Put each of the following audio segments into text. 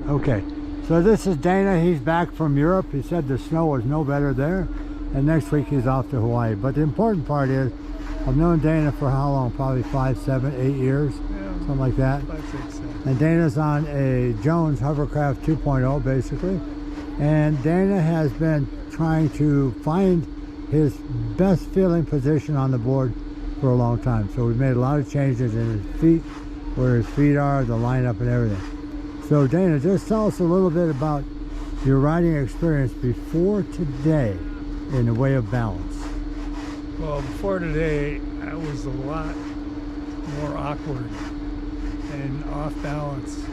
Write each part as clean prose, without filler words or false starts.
Okay, so this is Dana. He's back from Europe. He said the snow was no better there, and next week he's off to Hawaii. But the important part is, I've known Dana for how long? Probably 5, 7, 8 years, something like that. 5, 6, 7. And Dana's on a Jones Hovercraft 2.0 basically. And Dana has been trying to find his best feeling position on the board for a long time. So we've made a lot of changes in his feet, where his feet are, the lineup and everything. So Dana, just tell us a little bit about your riding experience before today in the way of balance. Well, before today, I was a lot more awkward and off balance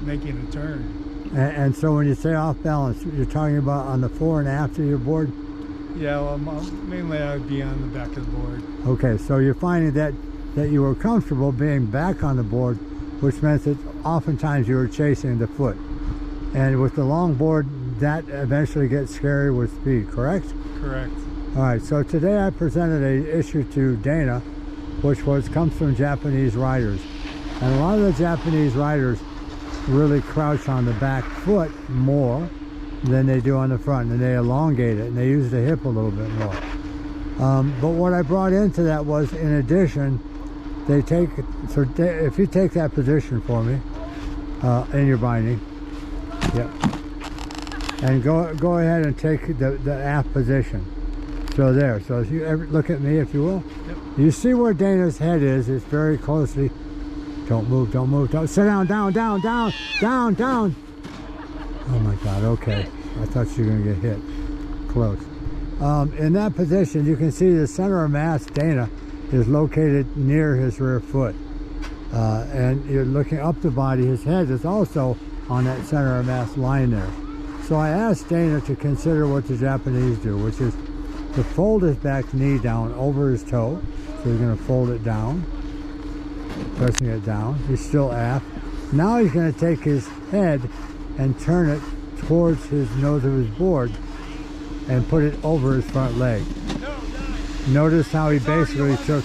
making a turn. And so when you say off balance, you're talking about on the fore and after your board? Yeah, well, mainly I would be on the back of the board. Okay, so you're finding that you were comfortable being back on the board, which meant that oftentimes you were chasing the foot. And with the long board, that eventually gets scary with speed, correct? Correct. All right, so today I presented an issue to Dana, which comes from Japanese riders. And a lot of the Japanese riders really crouch on the back foot more than they do on the front, and they elongate it and they use the hip a little bit more. But what I brought into that was, in addition, they take, so if you take that position for me in your binding, yep, and go ahead and take the aft position. So there, so if you ever look at me, if you will, yep. You see where Dana's head is. It's very closely. Don't move, don't move, don't sit down, down, down, down, down, down. Oh my God, okay. I thought you were gonna get hit. Close. In that position, you can see the center of mass, Dana, is located near his rear foot. And you're looking up the body, his head is also on that center of mass line there. So I asked Dana to consider what the Japanese do, which is to fold his back knee down over his toe. So he's gonna fold it down, pressing it down. He's still aft. Now he's going to take his head and turn it towards his nose of his board and put it over his front leg. Notice how he basically took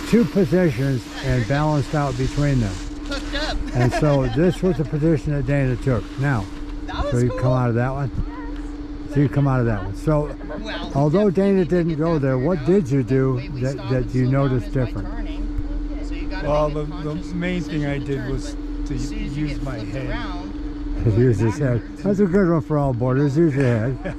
two positions and balanced out between them. And so this was the position that Dana took. Now, so you come out of that one. So you come out of that one. So although Dana didn't go there, what did you do that you noticed different? Well, the main thing I did was to use my head. Use his head. That's a good one for all boarders. Use your head.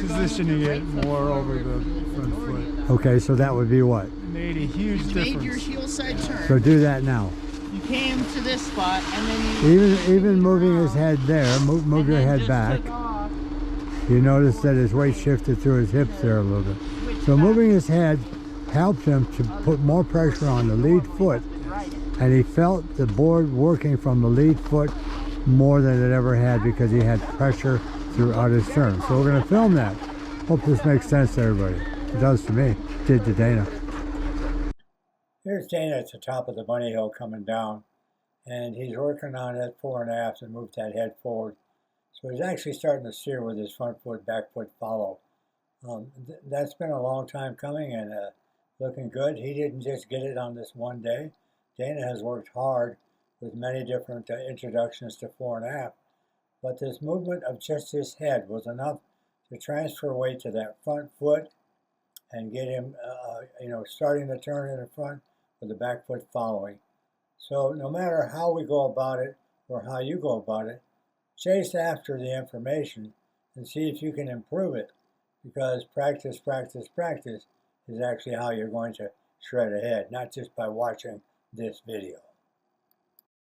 Positioning it more over the front foot. Okay, so that would be what? Made a huge difference. You made your heel side turn. So do that now. You came to this spot and then you... Even moving his head there, move your head back. You notice that his weight shifted through his hips there a little bit. So moving his head helped him to put more pressure on the lead foot, and he felt the board working from the lead foot more than it ever had because he had pressure throughout his turn. So we're going to film that. Hope this makes sense to everybody. It does to me. It did to Dana. Here's Dana at the top of the bunny hill coming down, and he's working on that fore and aft and moved that head forward. So he's actually starting to steer with his front foot, back foot follow. That's been a long time coming, and looking good. He didn't just get it on this one day. Dana has worked hard with many different introductions to fore and aft, but this movement of just his head was enough to transfer weight to that front foot and get him, starting the turn in the front with the back foot following. So no matter how we go about it or how you go about it, chase after the information and see if you can improve it, because practice, practice, practice is actually how you're going to shred ahead, not just by watching this video.